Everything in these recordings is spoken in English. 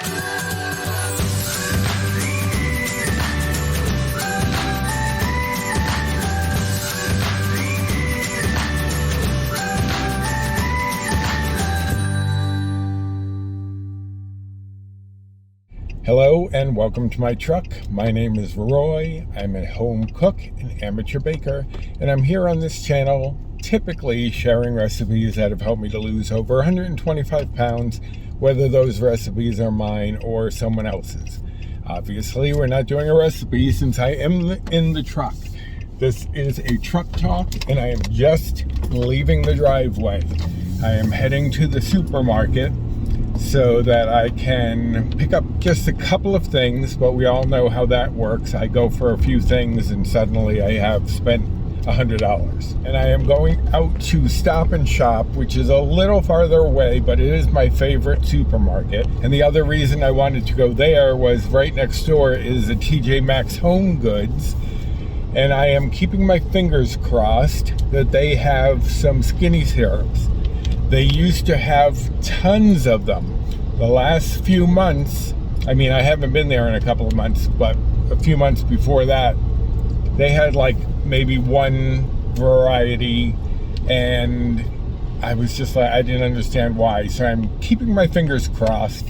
Hello and welcome to my truck. My name is Roy. I'm a home cook and amateur baker, and I'm here on this channel typically sharing recipes that have helped me to lose over 125 pounds, whether those recipes are mine or someone else's. Obviously, we're not doing a recipe since I am in the truck. This is a truck talk, and I am just leaving the driveway. I am heading to the supermarket so that I can pick up just a couple of things, but we all know how that works. I go for a few things and suddenly I have spent $100. And I am going out to Stop and Shop, which is a little farther away, but it is my favorite supermarket. And the other reason I wanted to go there was right next door is a TJ Maxx Home Goods. And I am keeping my fingers crossed that they have some skinny syrups. They used to have tons of them. The last few months, I mean, I haven't been there in a couple of months, but a few months before that, they had like maybe one variety, and I was just like, I didn't understand why. So I'm keeping my fingers crossed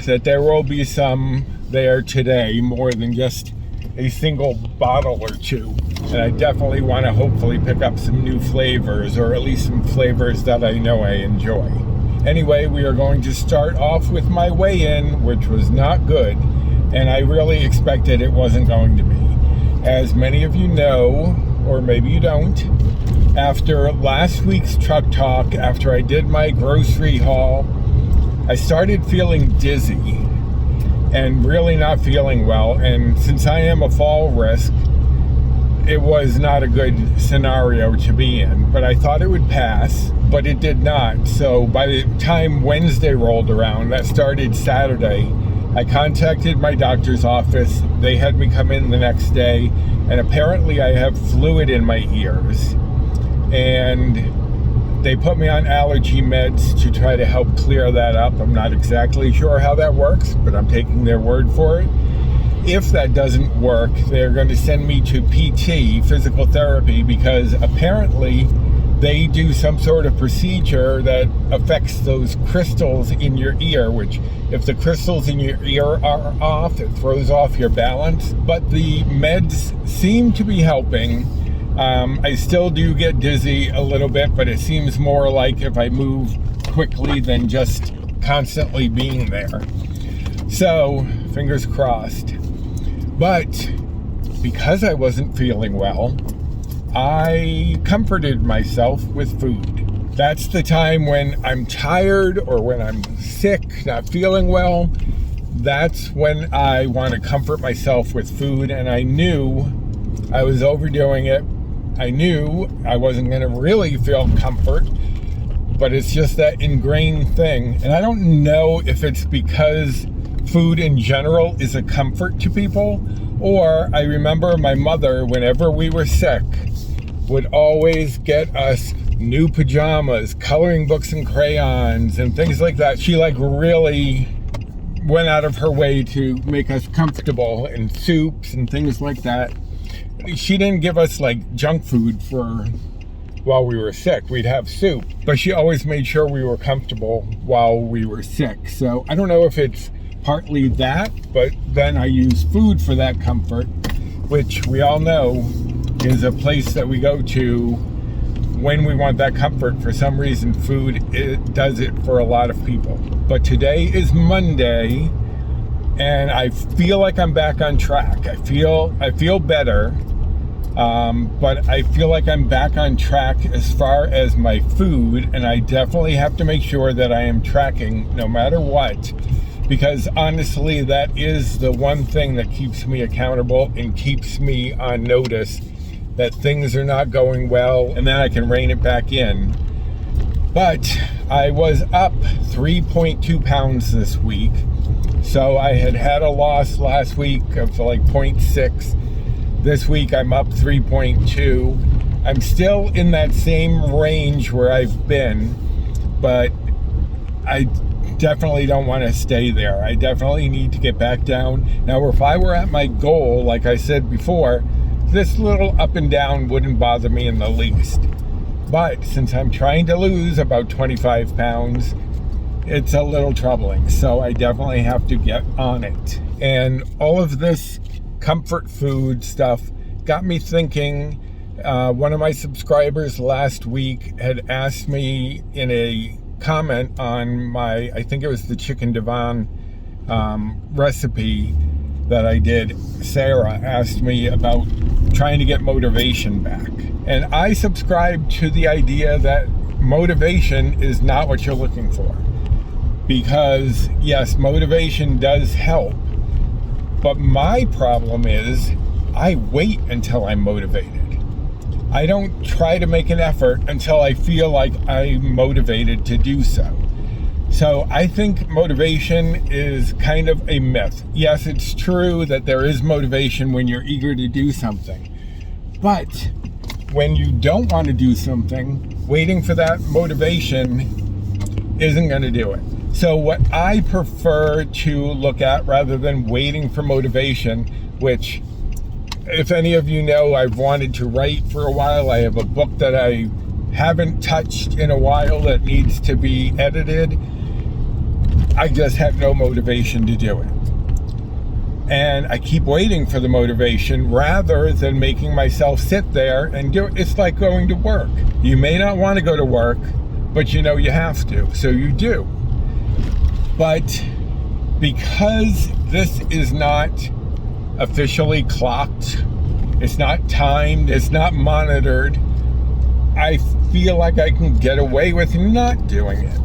that there will be some there today, more than just a single bottle or two. And I definitely want to hopefully pick up some new flavors, or at least some flavors that I know I enjoy. Anyway, we are going to start off with my weigh-in, which was not good, and I really expected it wasn't going to be. As many of you know, or maybe you don't, after last week's truck talk, after I did my grocery haul, I started feeling dizzy and really not feeling well. And since I am a fall risk, it was not a good scenario to be in, but I thought it would pass, but it did not. So by the time Wednesday rolled around, that started Saturday, I contacted my doctor's office. They had me come in the next day, and apparently I have fluid in my ears. And they put me on allergy meds to try to help clear that up. I'm not exactly sure how that works, but I'm taking their word for it. If that doesn't work, they're going to send me to PT, physical therapy, because apparently they do some sort of procedure that affects those crystals in your ear, which if the crystals in your ear are off, it throws off your balance. But the meds seem to be helping. I still do get dizzy a little bit, but it seems more like if I move quickly than just constantly being there. So, fingers crossed. But because I wasn't feeling well, I comforted myself with food. That's the time when I'm tired or when I'm sick, not feeling well. That's when I want to comfort myself with food, and I knew I was overdoing it. I knew I wasn't going to really feel comfort, but it's just that ingrained thing. And I don't know if it's because food in general is a comfort to people, or I remember my mother, whenever we were sick, would always get us new pajamas, coloring books and crayons, and things like that. She like really went out of her way to make us comfortable, and soups and things like that. She didn't give us like junk food for while we were sick. We'd have soup, but she always made sure we were comfortable while we were sick. So I don't know if it's partly that, but then I use food for that comfort, which we all know is a place that we go to when we want that comfort. For some reason, food, it does it for a lot of people. But today is Monday, and I feel like I'm back on track. I feel better, but I feel like I'm back on track as far as my food, and I definitely have to make sure that I am tracking no matter what, because honestly, that is the one thing that keeps me accountable and keeps me on notice that things are not going well, and then I can rein it back in. But I was up 3.2 pounds this week. So I had a loss last week of like 0.6. This week I'm up 3.2. I'm still in that same range where I've been, but I definitely don't want to stay there. I definitely need to get back down. Now, if I were at my goal, like I said before, this little up and down wouldn't bother me in the least. But since I'm trying to lose about 25 pounds, it's a little troubling. So I definitely have to get on it. And all of this comfort food stuff got me thinking. One of my subscribers last week had asked me in a comment on my, I think it was the chicken divan recipe that I did. Sarah asked me about trying to get motivation back. And I subscribe to the idea that motivation is not what you're looking for. Because yes, motivation does help. But my problem is I wait until I'm motivated. I don't try to make an effort until I feel like I'm motivated to do so. So I think motivation is kind of a myth. Yes, it's true that there is motivation when you're eager to do something. But when you don't want to do something, waiting for that motivation isn't going to do it. So what I prefer to look at, rather than waiting for motivation, which, if any of you know, I've wanted to write for a while. I have a book that I haven't touched in a while that needs to be edited. I just have no motivation to do it. And I keep waiting for the motivation rather than making myself sit there and do it. It's like going to work. You may not want to go to work, but you know you have to, so you do. But because this is not officially clocked, it's not timed, it's not monitored, I feel like I can get away with not doing it,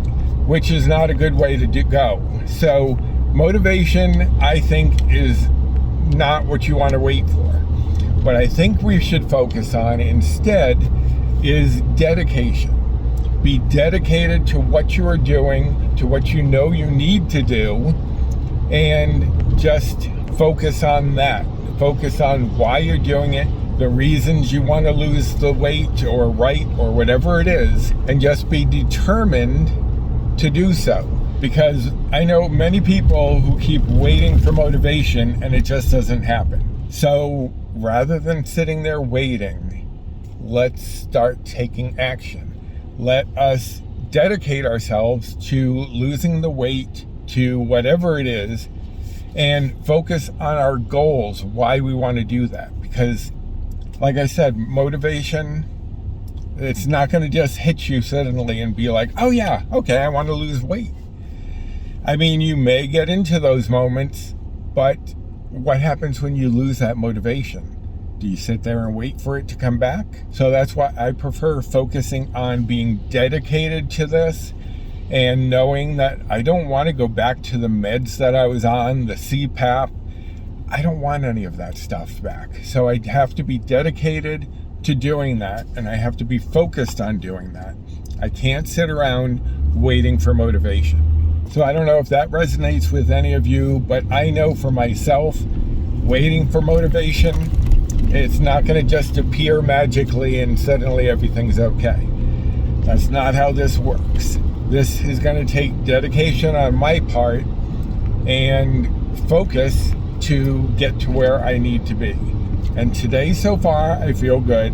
which is not a good way to go. So motivation, I think, is not what you want to wait for. What I think we should focus on instead is dedication. Be dedicated to what you are doing, to what you know you need to do, and just focus on that. Focus on why you're doing it, the reasons you want to lose the weight or weight or whatever it is, and just be determined to do so. Because I know many people who keep waiting for motivation and it just doesn't happen. So rather than sitting there waiting, let's start taking action. Let us dedicate ourselves to losing the weight, to whatever it is, and focus on our goals, why we want to do that. Because, like I said, motivation, it's not going to just hit you suddenly and be like, oh yeah, okay, I want to lose weight. I mean, you may get into those moments, but what happens when you lose that motivation? Do you sit there and wait for it to come back? So that's why I prefer focusing on being dedicated to this and knowing that I don't want to go back to the meds that I was on, the CPAP. I don't want any of that stuff back. So I have to be dedicated to doing that, and I have to be focused on doing that. I can't sit around waiting for motivation. So I don't know if that resonates with any of you, but I know for myself, waiting for motivation, it's not going to just appear magically and suddenly everything's okay. That's not how this works. This is going to take dedication on my part and focus to get to where I need to be. And today, so far, I feel good.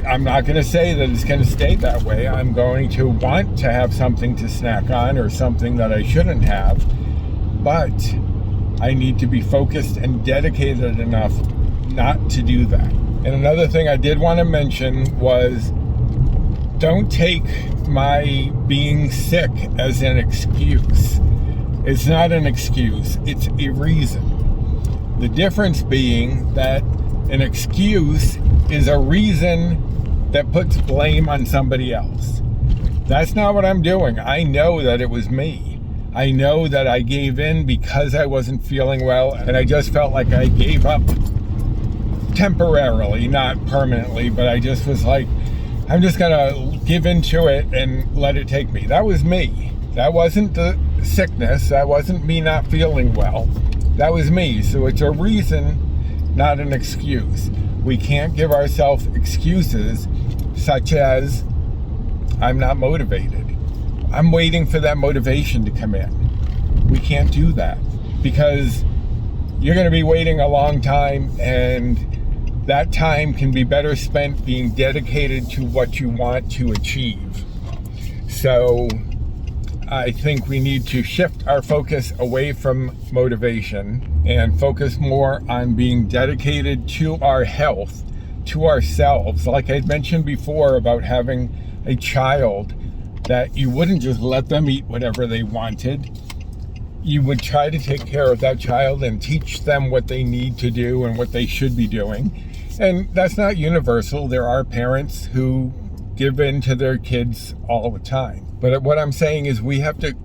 I'm not going to say that it's going to stay that way. I'm going to want to have something to snack on or something that I shouldn't have. But I need to be focused and dedicated enough not to do that. And another thing I did want to mention was, don't take my being sick as an excuse. It's not an excuse, it's a reason. The difference being that an excuse is a reason that puts blame on somebody else. That's not what I'm doing. I know that it was me. I know that I gave in because I wasn't feeling well, and I just felt like I gave up temporarily, not permanently, but I just was like, I'm just gonna give into it and let it take me. That was me. That wasn't the sickness. That wasn't me not feeling well. That was me. So it's a reason, not an excuse. We can't give ourselves excuses such as, I'm not motivated, I'm waiting for that motivation to come in. We can't do that because you're going to be waiting a long time, and that time can be better spent being dedicated to what you want to achieve. So I think we need to shift our focus away from motivation and focus more on being dedicated to our health, to ourselves. Like I mentioned before about having a child, that you wouldn't just let them eat whatever they wanted. You would try to take care of that child and teach them what they need to do and what they should be doing. And that's not universal. There are parents who give in to their kids all the time. But what I'm saying is we have to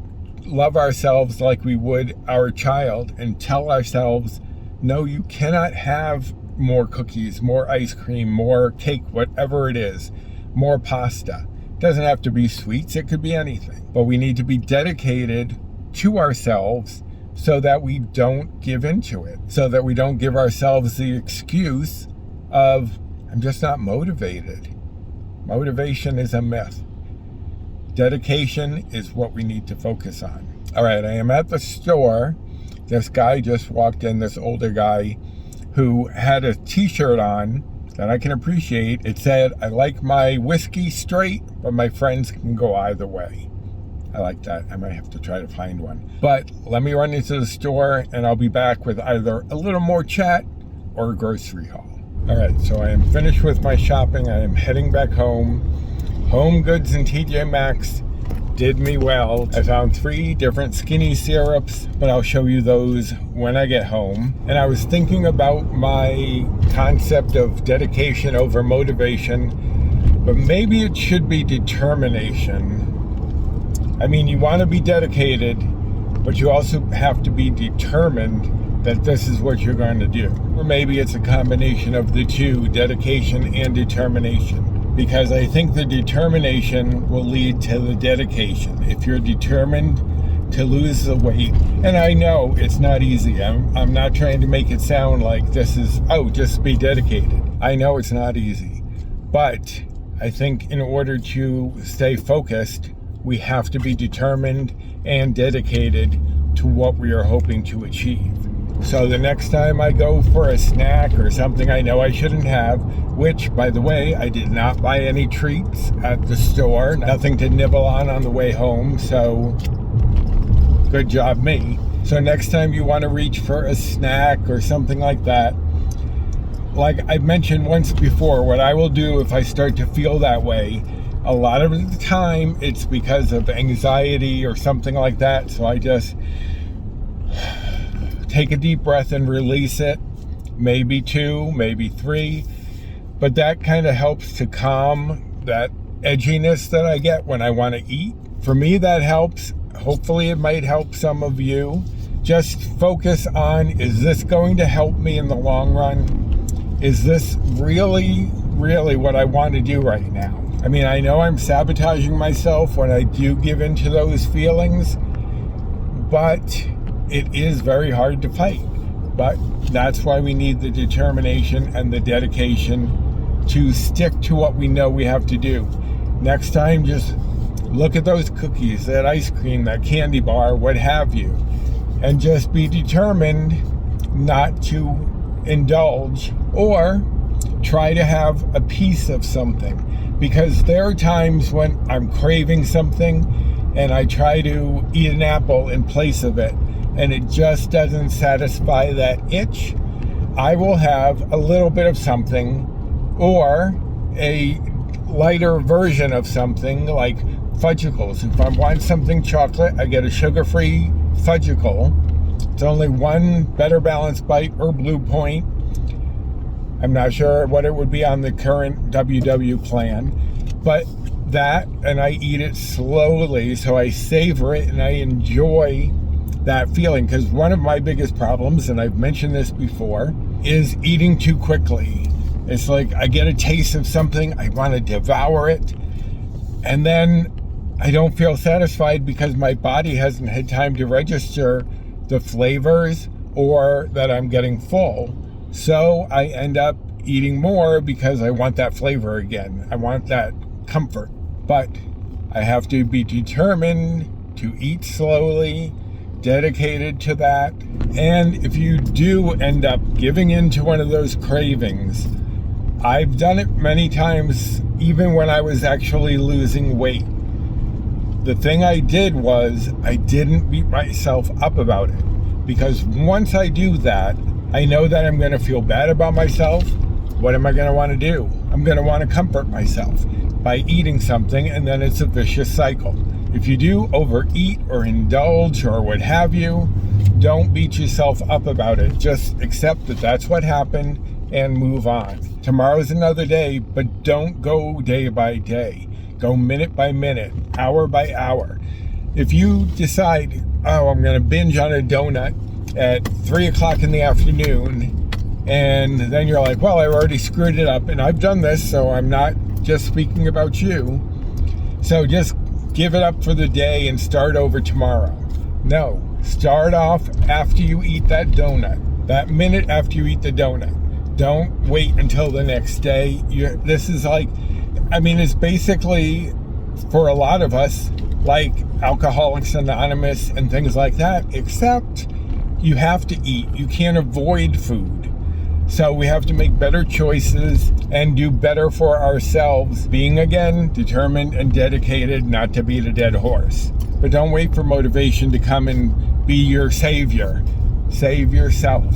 love ourselves like we would our child and tell ourselves, no, you cannot have more cookies, more ice cream, more cake, whatever it is, more pasta. It doesn't have to be sweets. It could be anything. But we need to be dedicated to ourselves so that we don't give into it, so that we don't give ourselves the excuse of, I'm just not motivated. Motivation is a myth. Dedication is what we need to focus on. All right, I am at the store. This guy just walked in, this older guy who had a t-shirt on that I can appreciate. It said, I like my whiskey straight, but my friends can go either way. I like that. I might have to try to find one. But let me run into the store and I'll be back with either a little more chat or a grocery haul. All right, so I am finished with my shopping. I am heading back home. Home Goods and TJ Maxx did me well. I found 3 different skinny syrups, but I'll show you those when I get home. And I was thinking about my concept of dedication over motivation, but maybe it should be determination. I mean, you want to be dedicated, but you also have to be determined that this is what you're going to do. Or maybe it's a combination of the two, dedication and determination. Because I think the determination will lead to the dedication. If you're determined to lose the weight, and I know it's not easy. I'm not trying to make it sound like this is, oh, just be dedicated. I know it's not easy. But I think in order to stay focused, we have to be determined and dedicated to what we are hoping to achieve. So the next time I go for a snack or something I know I shouldn't have, which, by the way, I did not buy any treats at the store, nothing to nibble on the way home, so good job me. So next time you want to reach for a snack or something like that, like I mentioned once before, what I will do if I start to feel that way, a lot of the time it's because of anxiety or something like that, so I just take a deep breath and release it, maybe 2, maybe 3, but that kind of helps to calm that edginess that I get when I want to eat. For me, that helps. Hopefully it might help some of you. Just focus on, is this going to help me in the long run? Is this really, really what I want to do right now? I mean, I know I'm sabotaging myself when I do give into those feelings, but it is very hard to fight. But that's why we need the determination and the dedication to stick to what we know we have to do. Next time, just look at those cookies, that ice cream, that candy bar, what have you, and just be determined not to indulge or try to have a piece of something. Because there are times when I'm craving something and I try to eat an apple in place of it, and it just doesn't satisfy that itch. I will have a little bit of something or a lighter version of something like fudgicles. If I want something chocolate, I get a sugar-free fudgicle. It's only one Better Balance Bite or Blue Point. I'm not sure what it would be on the current WW plan, but that, and I eat it slowly, so I savor it and I enjoy that feeling. Because one of my biggest problems, and I've mentioned this before, is eating too quickly. It's like I get a taste of something, I want to devour it, and then I don't feel satisfied because my body hasn't had time to register the flavors or that I'm getting full. So I end up eating more because I want that flavor again. I want that comfort. But I have to be determined to eat slowly, dedicated to that. And if you do end up giving in to one of those cravings, I've done it many times, even when I was actually losing weight. The thing I did was I didn't beat myself up about it, because once I do that, I know that I'm going to feel bad about myself. What am I going to want to do? I'm going to want to comfort myself by eating something, and then it's a vicious cycle. If you do overeat or indulge or what have you, don't beat yourself up about it. Just accept that that's what happened and move on. Tomorrow's another day, but don't go day by day. Go minute by minute, hour by hour. If you decide, oh, I'm going to binge on a donut at 3 o'clock in the afternoon, and then you're like, well, I already screwed it up, and I've done this, so I'm not just speaking about you. So just give it up for the day and start over tomorrow. No, start off after you eat that donut, that minute after you eat the donut. Don't wait until the next day. This is like, I mean, it's basically, for a lot of us, like Alcoholics Anonymous and things like that, except you have to eat. You can't avoid food. So we have to make better choices and do better for ourselves, being, again, determined and dedicated, not to beat a dead horse. But don't wait for motivation to come and be your savior. Save yourself.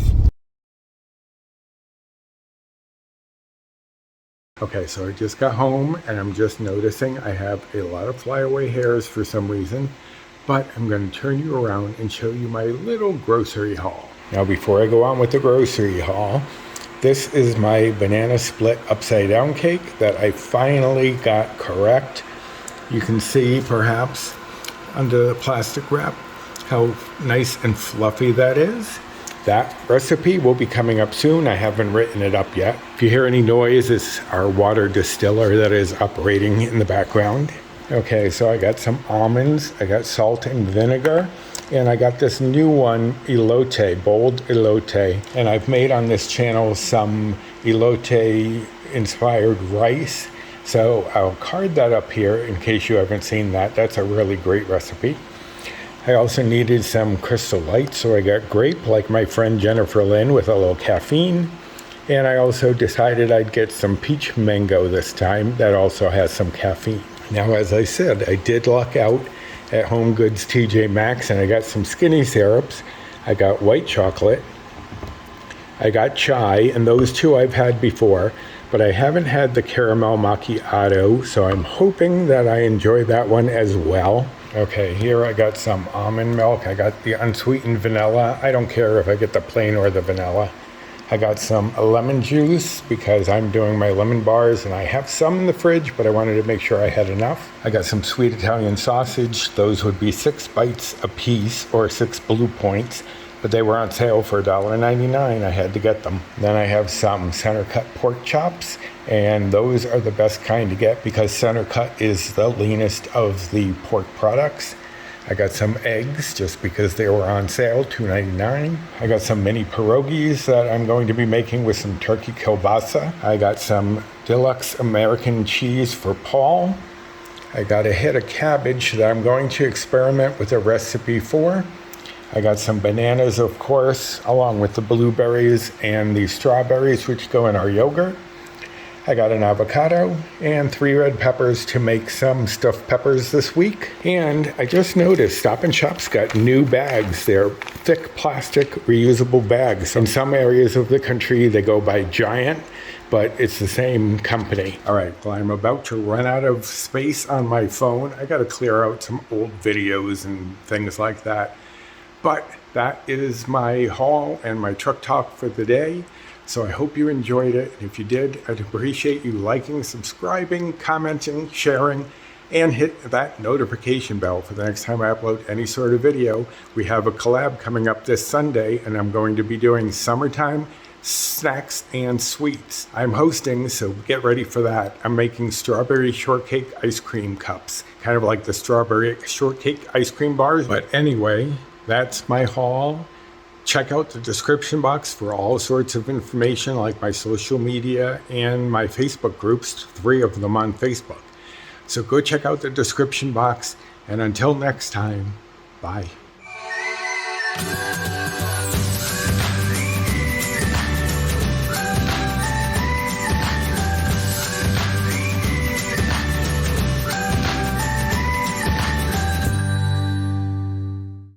Okay, so I just got home and I'm just noticing I have a lot of flyaway hairs for some reason, but I'm going to turn you around and show you my little grocery haul. Now, before I go on with the grocery haul, this is my banana split upside down cake that I finally got correct. You can see perhaps under the plastic wrap how nice and fluffy that is. That recipe will be coming up soon. I haven't written it up yet. If you hear any noise, it's our water distiller that is operating in the background. Okay, so I got some almonds, I got salt and vinegar, and I got this new one, Elote, bold Elote. And I've made on this channel some Elote inspired rice. So I'll card that up here in case you haven't seen that. That's a really great recipe. I also needed some Crystal Light, so I got grape, like my friend Jennifer Lynn, with a little caffeine. And I also decided I'd get some peach mango this time. That also has some caffeine. Now, as I said, I did luck out at Home Goods TJ Maxx, and I got some skinny syrups. I got white chocolate. I got chai, and those two I've had before, but I haven't had the caramel macchiato, so I'm hoping that I enjoy that one as well. Okay, here I got some almond milk. I got the unsweetened vanilla. I don't care if I get the plain or the vanilla. I got some lemon juice because I'm doing my lemon bars and I have some in the fridge, but I wanted to make sure I had enough. I got some sweet Italian sausage. Those would be 6 bites a piece or 6 blue points, but they were on sale for $1.99. I had to get them. Then I have some center cut pork chops, and those are the best kind to get because center cut is the leanest of the pork products. I got some eggs just because they were on sale, $2.99. I got some mini pierogies that I'm going to be making with some turkey kielbasa. I got some deluxe American cheese for Paul. I got a head of cabbage that I'm going to experiment with a recipe for. I got some bananas, of course, along with the blueberries and the strawberries, which go in our yogurt. I got an avocado and 3 red peppers to make some stuffed peppers this week. And I just noticed Stop & Shop's got new bags. They're thick plastic reusable bags. In some areas of the country, they go by Giant, but it's the same company. All right, well, I'm about to run out of space on my phone. I got to clear out some old videos and things like that. But that is my haul and my truck talk for the day. So I hope you enjoyed it. If you did, I'd appreciate you liking, subscribing, commenting, sharing, and hit that notification bell for the next time I upload any sort of video. We have a collab coming up this Sunday, and I'm going to be doing summertime snacks and sweets. I'm hosting, so get ready for that. I'm making strawberry shortcake ice cream cups, kind of like the strawberry shortcake ice cream bars. But anyway, that's my haul. Check out the description box for all sorts of information like my social media and my Facebook groups, 3 of them on Facebook. So go check out the description box, and until next time, bye.